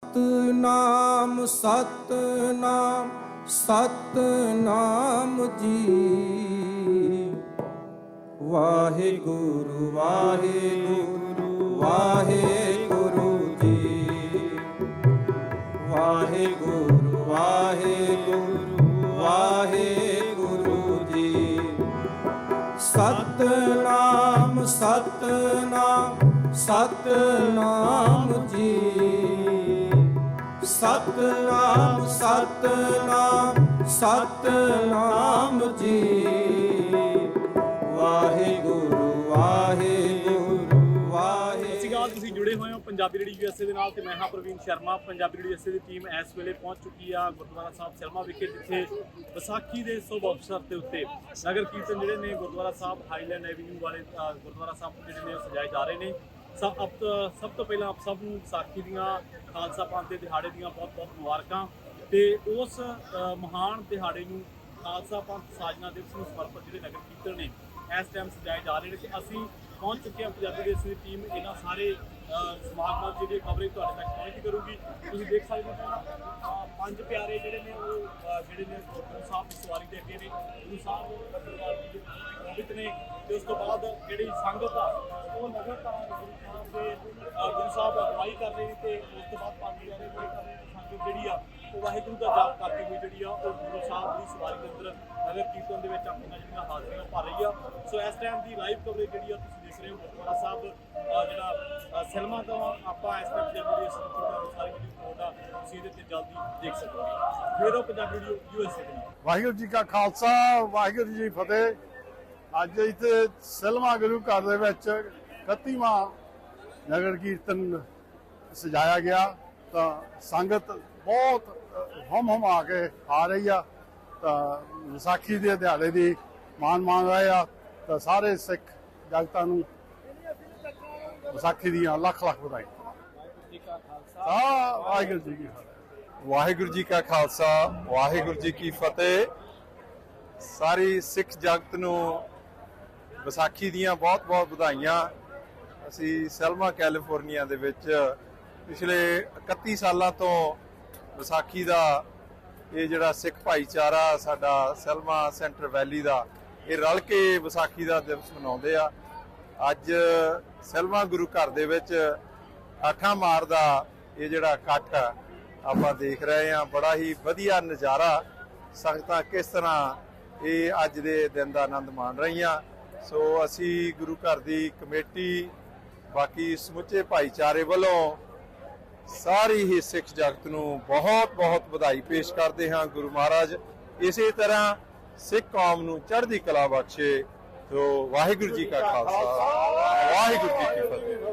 ਸਤਨਾਮ ਸਤਨਾਮ ਸਤਨਾਮ ਜੀ। ਵਾਹਿਗੁਰੂ ਵਾਹਿਗੁਰੂ ਵਾਹਿਗੁਰੂ ਜੀ। ਵਾਹਿਗੁਰੂ ਵਾਹਿਗੁਰੂ ਵਾਹਿਗੁਰੂ ਜੀ। ਸਤਨਾਮ ਸਤਨਾਮ ਸਤਨਾਮ ਜੀ। ਸਤਨਾਮ ਸਤਨਾਮ ਸਤਨਾਮ ਜੀ। ਵਾਹਿਗੁਰੂ ਵਾਹਿਗੁਰੂ ਵਾਹਿਗੁਰੂ। ਤੁਸੀਂ ਜੁੜੇ ਹੋਏ ਹੋ ਪੰਜਾਬੀ ਰੇਡੀਓ ਯੂਐਸਏ ਦੇ ਨਾਲ ਤੇ ਮੈਂ ਹਾਂ ਪ੍ਰਵੀਨ ਸ਼ਰਮਾ। ਪੰਜਾਬੀ ਰੇਡੀਓ ਯੂਐਸਏ ਦੀ ਟੀਮ ਇਸ ਵੇਲੇ ਪਹੁੰਚ ਚੁੱਕੀ ਆ ਗੁਰਦੁਆਰਾ ਸਾਹਿਬ ਸਲਮਾ ਵਿਖੇ, ਜਿੱਥੇ ਵਿਸਾਖੀ ਦੇ ਸ਼ੁਭ ਅਵਸਰ ਦੇ ਉੱਤੇ ਨਗਰ ਕੀਰਤਨ ਜਿਹੜੇ ਨੇ ਗੁਰਦੁਆਰਾ ਸਾਹਿਬ ਹਾਈਲੈਂਡ ਐਵੀਨਿਊ ਵਾਲੇ ਗੁਰਦੁਆਰਾ ਸਾਹਿਬ ਜਿਹੜੇ ਨੇ ਉਹ ਸਜਾਏ ਜਾ ਰਹੇ ਨੇ। ਸਭ ਤੋਂ ਪਹਿਲਾਂ ਆਪ ਸਭ ਨੂੰ ਵਿਸਾਖੀ ਦੀਆਂ ਖਾਲਸਾ ਪੰਥ ਦੇ ਦਿਹਾੜੇ ਦੀਆਂ ਬਹੁਤ ਬਹੁਤ ਮੁਬਾਰਕਾਂ। ਤੇ ਉਸ ਮਹਾਨ ਦਿਹਾੜੇ ਨੂੰ ਖਾਲਸਾ ਪੰਥ ਸਾਜਨਾ ਦਿਵਸ ਨੂੰ ਸਮਰਪਿਤ ਜਿਹੜੇ ਨਗਰ ਕੀਰਤਨ ਨੇ ਇਸ ਟਾਈਮ ਸਜਾਏ ਜਾ ਰਹੇ ਨੇ ਤੇ ਅਸੀਂ ਪਹੁੰਚ ਚੁੱਕੇ ਹਾਂ। ਪੰਜਾਬੀ ਰੇਡੀਓ ਦੀ ਟੀਮ ਇਹਨਾਂ ਸਾਰੇ ਸਮਾਗਮਾਂ ਦੀ ਜਿਹੜੀ ਕਵਰੇਜ ਤੁਹਾਡੇ ਤੱਕ ਪਹੁੰਚ ਕਰੂਗੀ। ਤੁਸੀਂ ਦੇਖ ਸਕਦੇ ਹੋ ਪੰਜ ਪਿਆਰੇ ਜਿਹੜੇ ਨੇ ਉਹ ਜਿਹੜੇ ਨੇ ਗੁਰੂ ਸਾਹਿਬ ਦੀ ਸਵਾਰੀ ਦੇ ਅੱਗੇ ਨੇ। ਗੁਰੂ ਸਾਹਿਬ ਗੋਬਿੰਦ ਨੇ ਤੇ ਉਸ ਤੋਂ ਬਾਅਦ ਜਿਹੜੀ ਸੰਗਤ ਆ ਉਹ ਲਗਾਤਾਰ ਗੁਰੂ ਸਾਹਿਬ ਅਗਵਾਈ ਕਰ ਰਹੇ ਨੇ ਤੇ ਉਸ ਤੋਂ ਬਾਅਦ ਪੰਜ ਪਿਆਰੇ ਸੰਗਤ ਜਿਹੜੀ ਆ ਉਹ ਵਾਹਿਗੁਰੂ ਦਾ ਜਾਪ ਕਰਦੀ ਹੋਈ ਜਿਹੜੀ ਆ ਉਹ ਗੁਰੂ ਸਾਹਿਬ ਦੀ ਸਵਾਰੀ ਦੇ ਅੰਦਰ ਨਗਰ ਕੀਰਤਨ ਦੇ ਵਿੱਚ ਆਪਣੀਆਂ ਜਿਹੜੀਆਂ ਹਾਜ਼ਰੀਆਂ ਭਰ ਰਹੀ ਆ। ਸੋ ਇਸ ਟਾਈਮ ਦੀ ਲਾਈਵ ਕਵਰੇਜ ਜਿਹੜੀ ਆ ਤੁਸੀਂ ਦੇਖ ਰਹੇ ਹੋ ਗੁਰਦੁਆਰਾ ਸਾਹਿਬ ਜਿਹੜਾ ਸਲਮਾ ਤੋਂ ਆਪਾਂ ਇਸ ਟਾਈਮ ਜਿਹੜੀ ਸਾਰੀ ਜਿਹੜੀ ਰਿਪੋਰਟ ਆ ਤੁਸੀਂ ਇਹਦੇ ਤੇ ਜਲਦੀ ਦੇਖ ਸਕਦੇ ਹੋ। ਫਿਰ ਉਹ ਪੰਜਾਬੀ ਰੇਡੀਓ ਯੂਐਸਏ ਦੇ ਨਾਲ। ਵਾਹਿਗੁਰੂ ਜੀ ਕਾ ਖਾਲਸਾ ਵਾਹਿਗੁਰੂ ਜੀ ਫਤਿਹ। ਅੱਜ ਇੱਥੇ ਸਲਮਾ ਗੁਰੂ ਘਰ ਦੇ ਵਿੱਚ 31ਵਾਂ ਨਗਰ ਕੀਰਤਨ ਸਜਾਇਆ ਗਿਆ ਤਾਂ ਸੰਗਤ ਬਹੁਤ ਹਮ ਆ ਕੇ ਆ ਰਹੀ ਆ ਤਾਂ ਵਿਸਾਖੀ ਦੇ ਦਿਹਾੜੇ ਦੀ ਮਾਣ ਰਹੇ ਆ ਤਾਂ ਸਾਰੇ ਸਿੱਖ ਜਗਤਾਂ ਨੂੰ ਵਿਸਾਖੀ ਦੀਆਂ ਲੱਖ ਲੱਖ ਵਧਾਈਆਂ। ਵਾਹਿਗੁਰੂ ਜੀ ਕੀ ਫਤਿਹ। ਵਾਹਿਗੁਰੂ ਜੀ ਕਾ ਖਾਲਸਾ ਵਾਹਿਗੁਰੂ ਜੀ ਕੀ ਫਤਿਹ। ਸਾਰੀ ਸਿੱਖ ਜਗਤ ਨੂੰ ਵਿਸਾਖੀ ਦੀਆਂ ਬਹੁਤ ਬਹੁਤ ਵਧਾਈਆਂ। ਅਸੀਂ ਸੈਲਮਾ ਕੈਲੀਫੋਰਨੀਆ ਦੇ ਵਿੱਚ ਪਿਛਲੇ 31 ਸਾਲਾਂ ਤੋਂ ਵਿਸਾਖੀ ਦਾ ਇਹ ਜਿਹੜਾ ਸਿੱਖ ਭਾਈਚਾਰਾ ਸਾਡਾ ਸੈਲਮਾ ਸੈਂਟਰ ਵੈਲੀ ਦਾ ਇਹ ਰਲ ਕੇ ਵਿਸਾਖੀ ਦਾ ਦਿਵਸ ਮਨਾਉਂਦੇ ਆ। ਅੱਜ ਸੈਲਮਾ ਗੁਰੂ ਘਰ ਦੇ ਵਿੱਚ 8 ਮਾਰਚ ਦਾ ਇਹ ਜਿਹੜਾ ਇਕੱਠ ਆਪਾਂ ਦੇਖ ਰਹੇ ਆ, ਬੜਾ ਹੀ ਵਧੀਆ ਨਜ਼ਾਰਾ। ਸੰਗਤਾਂ ਕਿਸ ਤਰ੍ਹਾਂ ਇਹ ਅੱਜ ਦੇ ਦਿਨ ਦਾ ਆਨੰਦ ਮਾਣ ਰਹੀਆਂ। ਸੋ ਅਸੀਂ ਗੁਰੂ ਘਰ ਦੀ ਕਮੇਟੀ ਬਾਕੀ ਸਮੁੱਚੇ ਭਾਈਚਾਰੇ ਵੱਲੋਂ ਸਾਰੀ ਹੀ ਸਿੱਖ ਜਗਤ ਨੂੰ ਬਹੁਤ ਬਹੁਤ ਵਧਾਈ ਪੇਸ਼ ਕਰਦੇ ਹਾਂ। ਗੁਰੂ ਮਹਾਰਾਜ ਇਸੇ ਤਰ੍ਹਾਂ ਸਿੱਖ ਕੌਮ ਨੂੰ ਚੜ੍ਹਦੀ ਕਲਾ ਬਖਸ਼ੇ। ਸੋ ਵਾਹਿਗੁਰੂ ਜੀ ਕਾ ਖਾਲਸਾ ਵਾਹਿਗੁਰੂ ਜੀ ਕੀ ਫਤਿਹ।